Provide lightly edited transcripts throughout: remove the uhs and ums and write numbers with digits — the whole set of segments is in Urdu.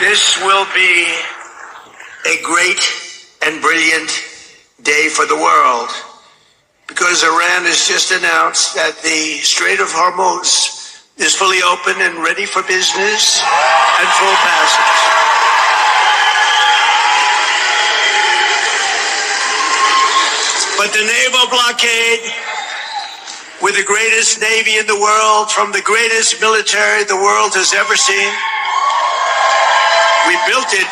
This will be a great and brilliant day for the world because Iran has just announced that the Strait of Hormuz is fully open and ready for business and full passage. But the naval blockade, with the greatest navy in the world, from the greatest military the world has ever seen, we built it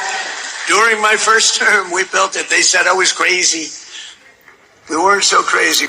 during my first term. We built it. They said I was crazy. We weren't so crazy.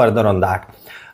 further on that.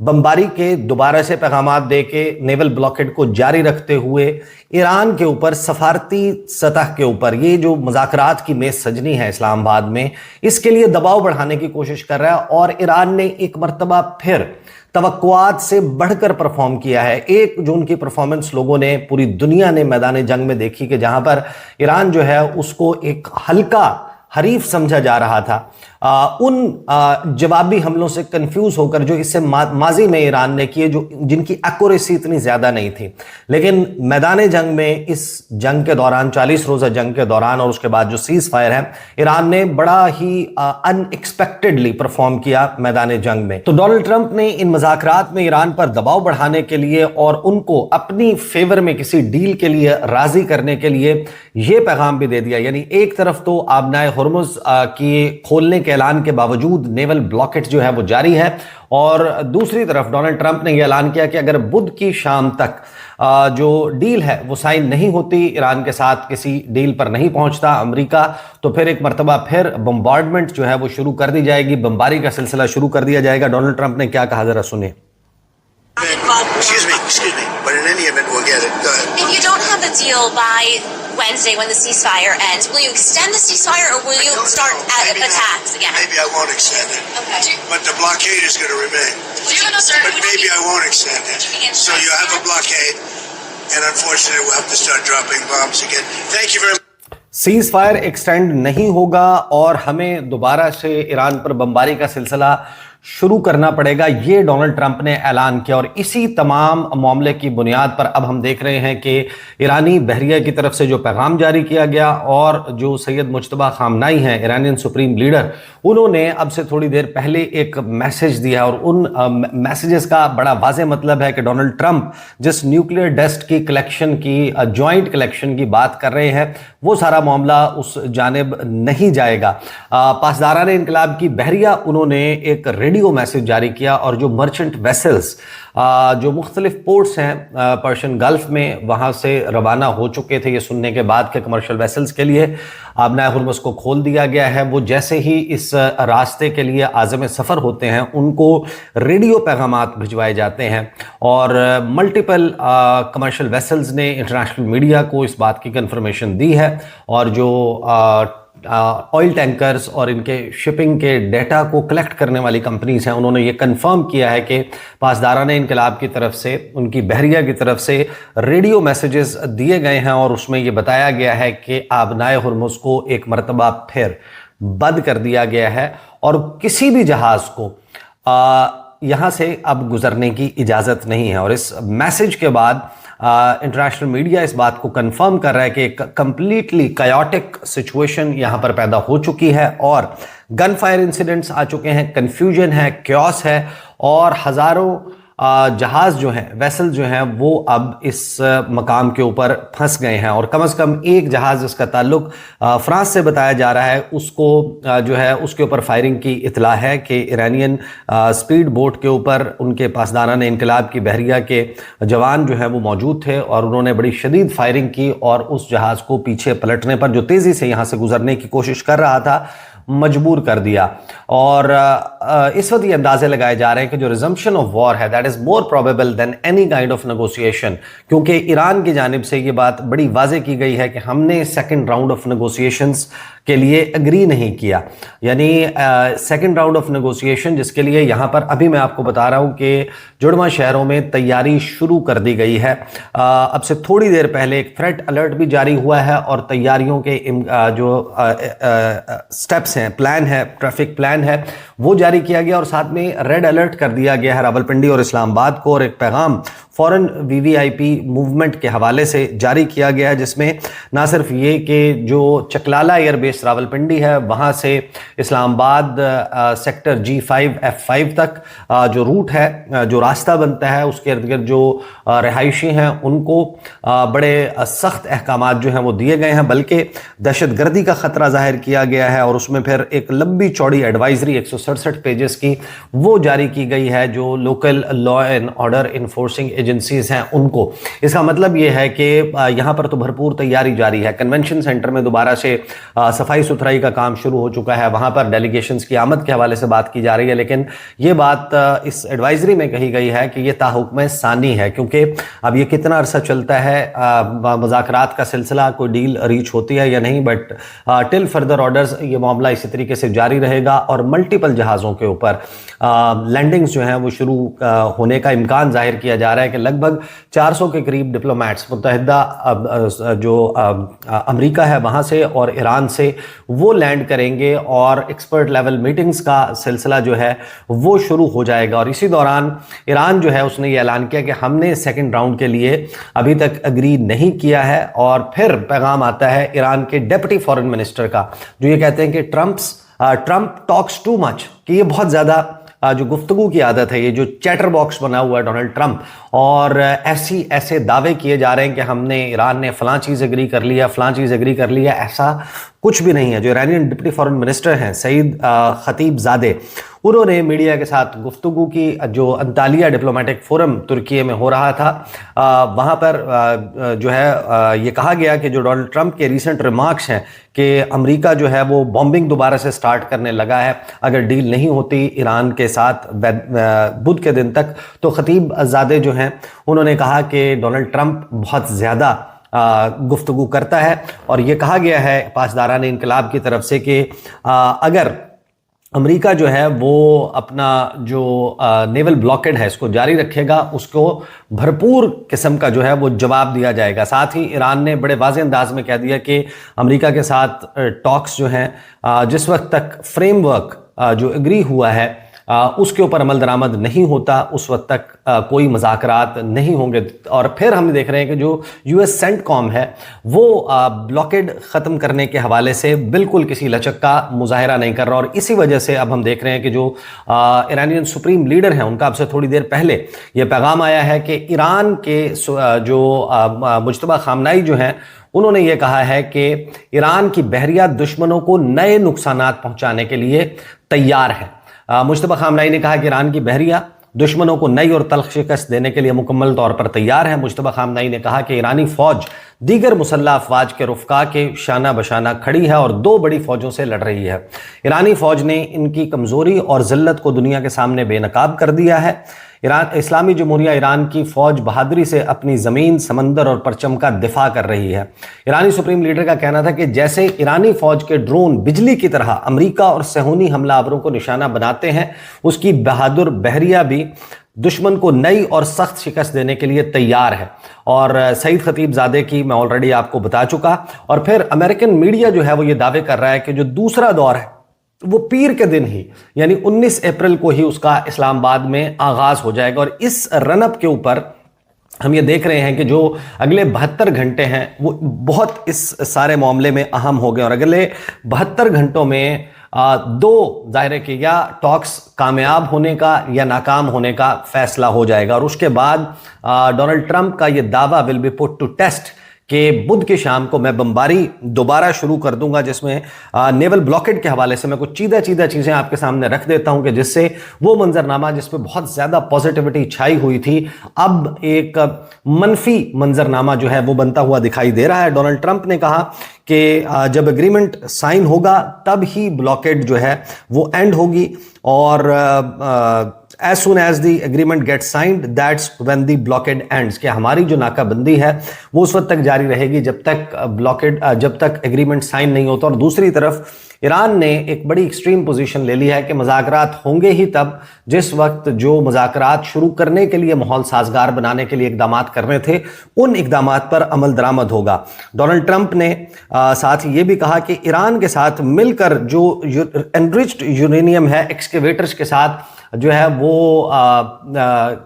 بمباری کے دوبارہ سے پیغامات دے کے نیول بلاکیڈ کو جاری رکھتے ہوئے ایران کے اوپر سفارتی سطح کے اوپر یہ جو مذاکرات کی میز سجنی ہے اسلام آباد میں، اس کے لیے دباؤ بڑھانے کی کوشش کر رہا ہے، اور ایران نے ایک مرتبہ پھر توقعات سے بڑھ کر پرفارم کیا ہے۔ 1 جون کی پرفارمنس لوگوں نے، پوری دنیا نے میدان جنگ میں دیکھی کہ جہاں پر ایران جو ہے اس کو ایک ہلکا حریف سمجھا جا رہا تھا، ان جوابی حملوں سے کنفیوز ہو کر جو اس سے ماضی میں ایران نے کیے، جن کی ایکوریسی اتنی زیادہ نہیں تھی، لیکن میدان جنگ میں اس جنگ کے دوران، 40 روزہ جنگ کے دوران اور اس کے بعد جو سیز فائر ہے، ایران نے بڑا ہی ان ایکسپیکٹڈلی پرفارم کیا میدان جنگ میں۔ تو ڈونلڈ ٹرمپ نے ان مذاکرات میں ایران پر دباؤ بڑھانے کے لیے اور ان کو اپنی فیور میں کسی ڈیل کے لیے راضی کرنے کے لیے یہ پیغام بھی دے دیا، یعنی ایک طرف تو آبنائے ہرمز کی کھولنے کے اعلان کے باوجود نیول بلاکیٹ جو ہے وہ جاری ہے، اور دوسری طرف ڈونلڈ ٹرمپ نے یہ اعلان کیا کہ اگر بدھ کی شام تک جو ڈیل ہے وہ سائن نہیں ہوتی، ایران کے ساتھ کسی ڈیل پر نہیں پہنچتا امریکہ، تو پھر ایک مرتبہ پھر بمبارڈمنٹ جو ہے وہ شروع کر دی جائے گی، بمباری کا سلسلہ شروع کر دیا جائے گا۔ ڈونلڈ ٹرمپ نے کیا کہا، ذرا سنیں۔ Excuse me, but in any event, we'll get it. Go ahead. If you don't have the deal by Wednesday when the ceasefire ends, will you extend the ceasefire or will you start attacks again? Maybe I won't extend it. Okay. But the blockade is going to remain. But maybe I won't extend it. So you have a blockade, and unfortunately we'll have to start dropping bombs again. Thank you very much. Cease fire extend نہیں ہوگا اور ہمیں دوبارہ سے ایران پر بمباری کا سلسلہ شروع کرنا پڑے گا، یہ ڈونلڈ ٹرمپ نے اعلان کیا، اور اسی تمام معاملے کی بنیاد پر اب ہم دیکھ رہے ہیں کہ ایرانی بحریہ کی طرف سے جو پیغام جاری کیا گیا، اور جو سید مجتبیٰ خامنائی ہیں ایرانین سپریم لیڈر، انہوں نے اب سے تھوڑی دیر پہلے ایک میسج دیا، اور ان میسیجز کا بڑا واضح مطلب ہے کہ ڈونلڈ ٹرمپ جس نیوکلیئر ڈسٹ کی کلیکشن کی، جوائنٹ کلیکشن کی بات کر رہے ہیں، وہ سارا معاملہ اس جانب نہیں جائے گا۔ پاسداران انقلاب کی بحریہ انہوں نے ایک ریڈیو میسج جاری کیا، اور جو مرچنٹ ویسلز جو مختلف پورٹس ہیں پرشین گلف میں، وہاں سے روانہ ہو چکے تھے، یہ سننے کے بعد کہ کمرشل ویسلز کے لیے آبنائے ہرمز کو کھول دیا گیا ہے، وہ جیسے ہی اس راستے کے لیے عازم سفر ہوتے ہیں، ان کو ریڈیو پیغامات بھجوائے جاتے ہیں، اور ملٹیپل کمرشل ویسلز نے انٹرنیشنل میڈیا کو اس بات کی کنفرمیشن دی ہے، اور جو آئل ٹینکرز اور ان کے شپنگ کے ڈیٹا کو کلیکٹ کرنے والی کمپنیز ہیں، انہوں نے یہ کنفرم کیا ہے کہ پاسداران انقلاب کی طرف سے، ان کی بحریہ کی طرف سے ریڈیو میسیجز دیے گئے ہیں، اور اس میں یہ بتایا گیا ہے کہ آبنائے ہرمز کو ایک مرتبہ پھر بند کر دیا گیا ہے، اور کسی بھی جہاز کو یہاں سے اب گزرنے کی اجازت نہیں ہے۔ اور اس میسیج کے بعد انٹرنیشنل میڈیا اس بات کو کنفرم کر رہا ہے کہ ایک کمپلیٹلی کیوٹک سچویشن یہاں پر پیدا ہو چکی ہے، اور گن فائر انسیڈنٹس آ چکے ہیں، کنفیوژن ہے، کیوس ہے، اور ہزاروں جہاز جو ہیں، ویسل جو ہیں، وہ اب اس مقام کے اوپر پھنس گئے ہیں، اور کم از کم ایک جہاز جس کا تعلق فرانس سے بتایا جا رہا ہے، اس کو جو ہے اس کے اوپر فائرنگ کی اطلاع ہے کہ ایرانین سپیڈ بوٹ کے اوپر ان کے پاسداران انقلاب کی بحریہ کے جوان جو ہیں وہ موجود تھے، اور انہوں نے بڑی شدید فائرنگ کی، اور اس جہاز کو پیچھے پلٹنے پر، جو تیزی سے یہاں سے گزرنے کی کوشش کر رہا تھا، مجبور کر دیا۔ اور اس وقت یہ اندازے لگائے جا رہے ہیں کہ جو ریزمپشن آف وار ہے that is more probable than any kind of negotiation, کیونکہ ایران کی جانب سے یہ بات بڑی واضح کی گئی ہے کہ ہم نے سیکنڈ راؤنڈ آف نیگوسیشنز کے لیے اگری نہیں کیا، یعنی سیکنڈ راؤنڈ آف نیگوسیشن جس کے لیے یہاں پر ابھی میں آپ کو بتا رہا ہوں کہ جڑواں شہروں میں تیاری شروع کر دی گئی ہے۔ اب سے تھوڑی دیر پہلے ایک تھریٹ الرٹ بھی جاری ہوا ہے، اور تیاریوں کے جو سٹیپس ہیں، پلان ہے، ٹریفک پلان ہے، وہ جاری کیا گیا، اور ساتھ میں ریڈ الرٹ کر دیا گیا ہے راولپنڈی اور اسلام آباد کو، اور ایک پیغام فورن VVIP موومنٹ کے حوالے سے جاری کیا گیا ہے، جس میں نہ صرف یہ کہ جو چکلالہ ایئر بیس راولپنڈی ہے، وہاں سے اسلام آباد سیکٹر G5F5 تک جو روٹ ہے، جو راستہ بنتا ہے، اس کے ارد گرد جو رہائشی ہیں ان کو بڑے سخت احکامات جو ہیں وہ دیے گئے ہیں، بلکہ دہشت گردی کا خطرہ ظاہر کیا گیا ہے، اور اس میں پھر ایک لمبی چوڑی ایڈوائزری 167 پیجز کی وہ جاری کی گئی ہے جو local law and order enforcing agencies ہیں ان کو۔ اس کا مطلب یہ ہے کہ یہاں پر تو بھرپور تیاری جاری ہے۔ کنونشن سینٹر میں دوبارہ سے صفائی ستھرائی کا کام شروع ہو چکا ہے, وہاں پر ڈیلیگیشنز کی آمد کے حوالے سے بات کی جا رہی ہے, لیکن یہ بات اس ایڈوائزری میں کہی گئی ہے کہ یہ تاحکم ثانی ہے, کیونکہ اب یہ کتنا عرصہ چلتا ہے مذاکرات کا سلسلہ, کوئی ڈیل ریچ ہوتی ہے یا نہیں, بٹ ٹل فردر آرڈرز یہ معاملہ اسی طریقے سے جاری رہے گا, اور ملٹیپل جہازوں کے اوپر لینڈنگز جو ہیں وہ شروع ہونے کا امکان ظاہر کیا جا رہا ہے کہ لگ بھگ 400 کے قریب ڈپلومیٹس متحدہ جو امریکہ ہے وہاں سے اور ایران سے وہ لینڈ کریں گے, اور ایکسپرٹ لیول میٹنگز کا سلسلہ جو ہے وہ شروع ہو جائے گا. اور اسی دوران ایران جو ہے اس نے یہ اعلان کیا کہ ہم نے سیکنڈ راؤنڈ کے لیے ابھی تک اگری نہیں کیا ہے, اور پھر پیغام آتا ہے ایران کے ڈیپٹی فارن منسٹر کا, جو یہ کہتے ہیں کہ ٹرمپ ٹاکس ٹو مچ, کہ یہ بہت زیادہ جو گفتگو کی عادت ہے, یہ جو چیٹر باکس بنا ہوا ہے ڈونلڈ ٹرمپ, اور ایسے دعوے کیے جا رہے ہیں کہ ہم نے ایران نے فلاں چیز اگری کر لیا, فلاں چیز اگری کر لیا, ایسا کچھ بھی نہیں ہے. جو ایرانین ڈپٹی فارن منسٹر ہیں سعید خطیب زادے, انہوں نے میڈیا کے ساتھ گفتگو کی, جو انطالیہ ڈپلومیٹک فورم ترکیے میں ہو رہا تھا, وہاں پر جو ہے یہ کہا گیا کہ جو ڈونلڈ ٹرمپ کے ریسنٹ ریمارکس ہیں کہ امریکہ جو ہے وہ بامبنگ دوبارہ سے سٹارٹ کرنے لگا ہے اگر ڈیل نہیں ہوتی ایران کے ساتھ بدھ کے دن تک, تو خطیب زادے جو ہیں انہوں نے کہا کہ ڈونلڈ ٹرمپ بہت زیادہ گفتگو کرتا ہے, اور یہ کہا گیا ہے پاسداران انقلاب کی طرف سے کہ اگر امریکہ جو ہے وہ اپنا جو نیول بلاکڈ ہے اس کو جاری رکھے گا, اس کو بھرپور قسم کا جو ہے وہ جواب دیا جائے گا. ساتھ ہی ایران نے بڑے واضح انداز میں کہہ دیا کہ امریکہ کے ساتھ ٹاکس جو ہیں, جس وقت تک فریم ورک جو اگری ہوا ہے اس کے اوپر عمل درآمد نہیں ہوتا, اس وقت تک کوئی مذاکرات نہیں ہوں گے. اور پھر ہم دیکھ رہے ہیں کہ جو یو ایس سینٹ کام ہے وہ بلاکڈ ختم کرنے کے حوالے سے بالکل کسی لچک کا مظاہرہ نہیں کر رہا, اور اسی وجہ سے اب ہم دیکھ رہے ہیں کہ جو ایرانین سپریم لیڈر ہیں ان کا اب سے تھوڑی دیر پہلے یہ پیغام آیا ہے کہ ایران کے جو مجتبی خامنائی جو ہیں انہوں نے یہ کہا ہے کہ ایران کی بحریہ دشمنوں کو نئے نقصانات پہنچانے کے لیے تیار ہے. مجتبی خامنائی نے کہا کہ ایران کی بحریہ دشمنوں کو نئی اور تلخ شکست دینے کے لیے مکمل طور پر تیار ہے. مجتبی خامنائی نے کہا کہ ایرانی فوج دیگر مسلح افواج کے رفقا کے شانہ بشانہ کھڑی ہے اور 2 بڑی فوجوں سے لڑ رہی ہے. ایرانی فوج نے ان کی کمزوری اور ذلت کو دنیا کے سامنے بے نقاب کر دیا ہے. اسلامی جمہوریہ ایران کی فوج بہادری سے اپنی زمین, سمندر اور پرچم کا دفاع کر رہی ہے. ایرانی سپریم لیڈر کا کہنا تھا کہ جیسے ایرانی فوج کے ڈرون بجلی کی طرح امریکہ اور صہیونی حملہ آوروں کو نشانہ بناتے ہیں, اس کی بہادر بحریہ بھی دشمن کو نئی اور سخت شکست دینے کے لیے تیار ہے. اور سعید خطیب زادے کی میں آلریڈی آپ کو بتا چکا. اور پھر امریکن میڈیا جو ہے وہ یہ دعوے کر رہا ہے کہ جو دوسرا دور ہے وہ پیر کے دن ہی یعنی 19 اپریل کو ہی اس کا اسلام آباد میں آغاز ہو جائے گا. اور اس رن اپ کے اوپر ہم یہ دیکھ رہے ہیں کہ جو اگلے 72 گھنٹے ہیں وہ بہت اس سارے معاملے میں اہم ہو گئے, اور اگلے 72 گھنٹوں میں 2 ظاہر ہے کہ یا ٹاکس کامیاب ہونے کا یا ناکام ہونے کا فیصلہ ہو جائے گا. اور اس کے بعد ڈونلڈ ٹرمپ کا یہ دعویٰ will be put to test کہ بدھ کی شام کو میں بمباری دوبارہ شروع کر دوں گا, جس میں نیول بلاکڈ کے حوالے سے میں کچھ چیدہ چیزیں آپ کے سامنے رکھ دیتا ہوں کہ جس سے وہ منظرنامہ جس پہ بہت زیادہ پازیٹیوٹی چھائی ہوئی تھی اب ایک منفی منظرنامہ جو ہے وہ بنتا ہوا دکھائی دے رہا ہے. ڈونلڈ ٹرمپ نے کہا کہ جب اگریمنٹ سائن ہوگا تب ہی بلاکڈ جو ہے وہ اینڈ ہوگی, اور as soon as the agreement gets signed that's when the blockade ends, کہ ہماری جو ناکہ بندی ہے وہ اس وقت تک جاری رہے گی جب تک اگریمنٹ سائن نہیں ہوتا. اور دوسری طرف ایران نے ایک بڑی ایکسٹریم پوزیشن لے لی ہے کہ مذاکرات ہوں گے ہی تب جس وقت جو مذاکرات شروع کرنے کے لیے ماحول سازگار بنانے کے لیے اقدامات کرنے تھے ان اقدامات پر عمل درآمد ہوگا. ڈونلڈ ٹرمپ نے ساتھ یہ بھی کہا کہ ایران کے ساتھ مل کر جو انرچڈ یورینیم ہے ایکسکیویٹرز کے ساتھ جو ہے وہ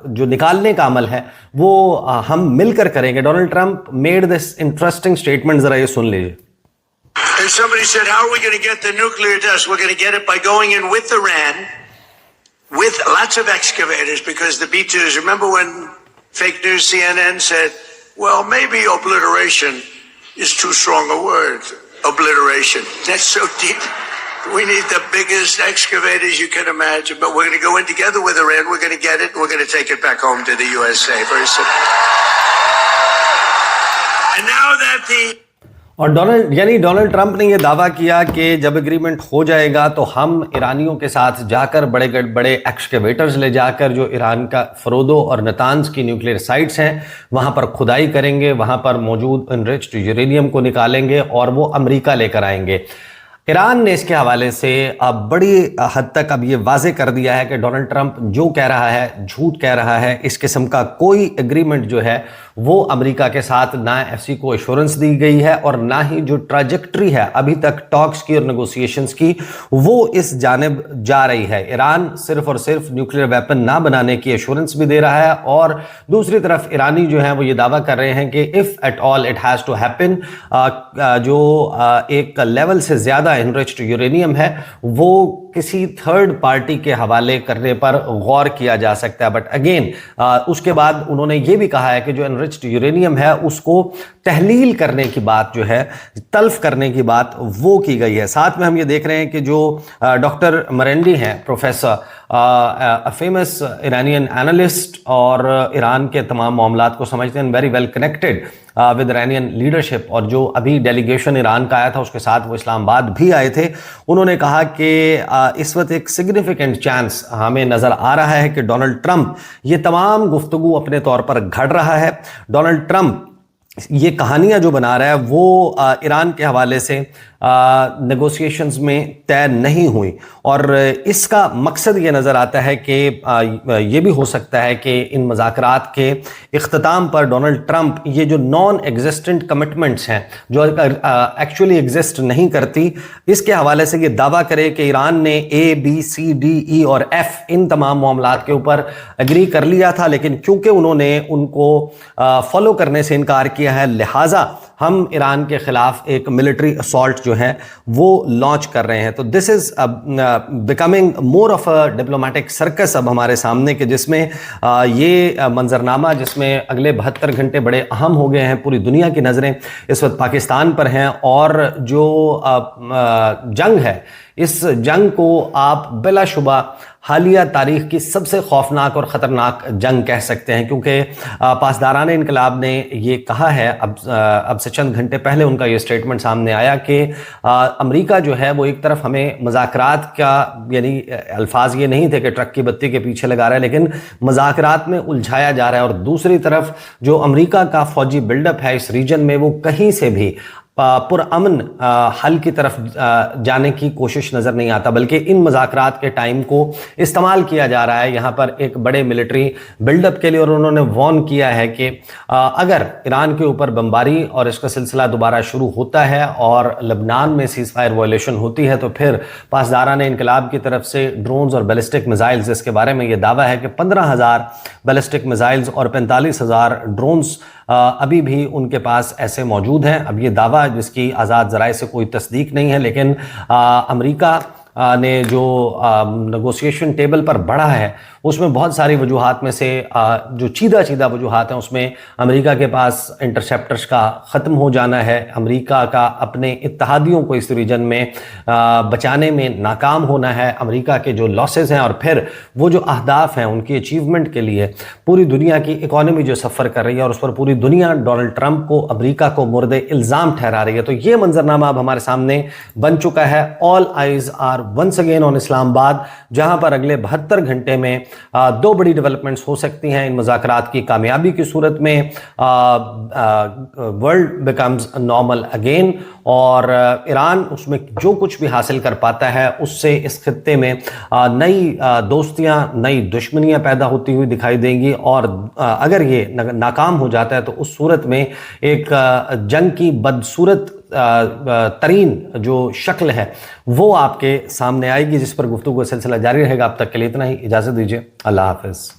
جو نکالنے کا عمل ہے وہ ہم مل کر کریں گے. Donald Trump made this interesting statement, ذرا یہ سن لیجیے. And somebody said, how are we going to get the nuclear test? We're going to get it by going in with Iran, with lots of excavators, because the B-2s, remember when fake news CNN said, well, maybe obliteration is too strong a word. Obliteration. That's so deep. We need the biggest excavators you can imagine, but we're going to go in together with Iran. We're going to get it. We're going to take it back home to the USA. Very simple. And now that the اور ڈونلڈ ٹرمپ نے یہ دعویٰ کیا کہ جب ایگریمنٹ ہو جائے گا تو ہم ایرانیوں کے ساتھ جا کر بڑے ایکسکیویٹرز لے جا کر جو ایران کا فروردو اور نتانز کی نیوکلیئر سائٹس ہیں وہاں پر کھدائی کریں گے، وہاں پر موجود انریچڈ یورینیم کو نکالیں گے اور وہ امریکہ لے کر آئیں گے۔ ایران نے اس کے حوالے سے بڑی حد تک اب یہ واضح کر دیا ہے کہ ڈونلڈ ٹرمپ جو کہہ رہا ہے جھوٹ کہہ رہا ہے، اس قسم کا کوئی ایگریمنٹ جو ہے وہ امریکہ کے ساتھ نہ ایف سی کو ایشورنس دی گئی ہے اور نہ ہی جو ٹراجیکٹری ہے ابھی تک ٹاکس کی اور نیگوسیشنز کی وہ اس جانب جا رہی ہے۔ ایران صرف اور صرف نیوکلیئر ویپن نہ بنانے کی ایشورنس بھی دے رہا ہے اور دوسری طرف ایرانی جو ہیں وہ یہ دعویٰ کر رہے ہیں کہ if at all it has to happen، جو ایک لیول سے زیادہ انریچڈ یورینیم ہے وہ کسی تھرڈ پارٹی کے حوالے کرنے پر غور کیا جا سکتا ہے۔ بٹ اگین اس کے بعد انہوں نے یہ بھی کہا ہے کہ جو انریچڈ یورینیم ہے اس کو تحلیل کرنے کی بات جو ہے، تلف کرنے کی بات وہ کی گئی ہے۔ ساتھ میں ہم یہ دیکھ رہے ہیں کہ جو ڈاکٹر مرینڈی ہیں، پروفیسر فیمس ایرانین اینالسٹ اور ایران کے تمام معاملات کو سمجھتے ہیں، very well connected with Iranian leadership, اور جو ابھی ڈیلیگیشن ایران کا آیا تھا اس کے ساتھ وہ اسلام آباد بھی آئے تھے، انہوں نے کہا کہ اس وقت ایک سگنیفیکنٹ چانس ہمیں نظر آ رہا ہے کہ ڈونلڈ ٹرمپ یہ تمام گفتگو اپنے طور پر گھڑ رہا ہے۔ ڈونلڈ ٹرمپ یہ کہانیاں جو بنا رہا ہے وہ ایران کے حوالے سے نیگوسیشنز میں طے نہیں ہوئی، اور اس کا مقصد یہ نظر آتا ہے کہ یہ بھی ہو سکتا ہے کہ ان مذاکرات کے اختتام پر ڈونلڈ ٹرمپ یہ جو نان ایگزسٹنٹ کمٹمنٹس ہیں جو ایکچولی ایگزسٹ نہیں کرتی، اس کے حوالے سے یہ دعویٰ کرے کہ ایران نے اے بی سی ڈی ای اور ایف ان تمام معاملات کے اوپر اگری کر لیا تھا، لیکن کیونکہ انہوں نے ان کو فالو کرنے سے انکار کیا ہے لہٰذا ہم ایران کے خلاف ایک ملٹری اسالٹ جو ہے وہ لانچ کر رہے ہیں۔ تو this is becoming more of a diplomatic circus اب ہمارے سامنے، کہ جس میں یہ منظرنامہ جس میں اگلے 72 گھنٹے بڑے اہم ہو گئے ہیں، پوری دنیا کی نظریں اس وقت پاکستان پر ہیں، اور جو جنگ ہے اس جنگ کو آپ بلا شبہ حالیہ تاریخ کی سب سے خوفناک اور خطرناک جنگ کہہ سکتے ہیں، کیونکہ پاسداران انقلاب نے یہ کہا ہے اب سے چند گھنٹے پہلے ان کا یہ سٹیٹمنٹ سامنے آیا کہ امریکہ جو ہے وہ ایک طرف ہمیں مذاکرات کا، یعنی الفاظ یہ نہیں تھے کہ ٹرک کی بتی کے پیچھے لگا رہا ہے، لیکن مذاکرات میں الجھایا جا رہا ہے، اور دوسری طرف جو امریکہ کا فوجی بلڈ اپ ہے اس ریجن میں وہ کہیں سے بھی پرامن حل کی طرف جانے کی کوشش نظر نہیں آتا، بلکہ ان مذاکرات کے ٹائم کو استعمال کیا جا رہا ہے یہاں پر ایک بڑے ملٹری بلڈ اپ کے لیے، اور انہوں نے وارن کیا ہے کہ اگر ایران کے اوپر بمباری اور اس کا سلسلہ دوبارہ شروع ہوتا ہے اور لبنان میں سیز فائر وائلیشن ہوتی ہے تو پھر پاسداران انقلاب کی طرف سے ڈرونز اور بیلسٹک میزائلز، اس کے بارے میں یہ دعویٰ ہے کہ 15,000 بیلسٹک میزائلز اور 45,000 ڈرونز ابھی بھی ان کے پاس ایسے موجود ہیں۔ اب یہ دعویٰ جس کی آزاد ذرائع سے کوئی تصدیق نہیں ہے، لیکن امریکہ نے جو نیگوسیشن ٹیبل پر بڑھا ہے اس میں بہت ساری وجوہات میں سے جو چیدہ وجوہات ہیں اس میں امریکہ کے پاس انٹرسیپٹرز کا ختم ہو جانا ہے، امریکہ کا اپنے اتحادیوں کو اس ریجن میں بچانے میں ناکام ہونا ہے، امریکہ کے جو لاسز ہیں، اور پھر وہ جو اہداف ہیں ان کی اچیومنٹ کے لیے پوری دنیا کی اکانومی جو سفر کر رہی ہے اور اس پر پوری دنیا ڈونلڈ ٹرمپ کو، امریکہ کو مورد الزام ٹھہرا رہی ہے۔ تو یہ منظرنامہ اب ہمارے سامنے بن چکا ہے۔ All eyes are once again on Islamabad, جہاں پر اگلے 72 گھنٹے میں دو بڑی ڈیولپمنٹس ہو سکتی ہیں۔ ان مذاکرات کی کامیابی کی صورت میں ورلڈ بیکمز نارمل اگین، اور ایران اس میں جو کچھ بھی حاصل کر پاتا ہے اس سے اس خطے میں نئی دوستیاں، نئی دشمنیاں پیدا ہوتی ہوئی دکھائی دیں گی، اور اگر یہ ناکام ہو جاتا ہے تو اس صورت میں ایک جنگ کی بدصورت ترین جو شکل ہے وہ آپ کے سامنے آئے گی، جس پر گفتگو کا سلسلہ جاری رہے گا۔ اب تک کے لیے اتنا ہی، اجازت دیجیے، اللہ حافظ۔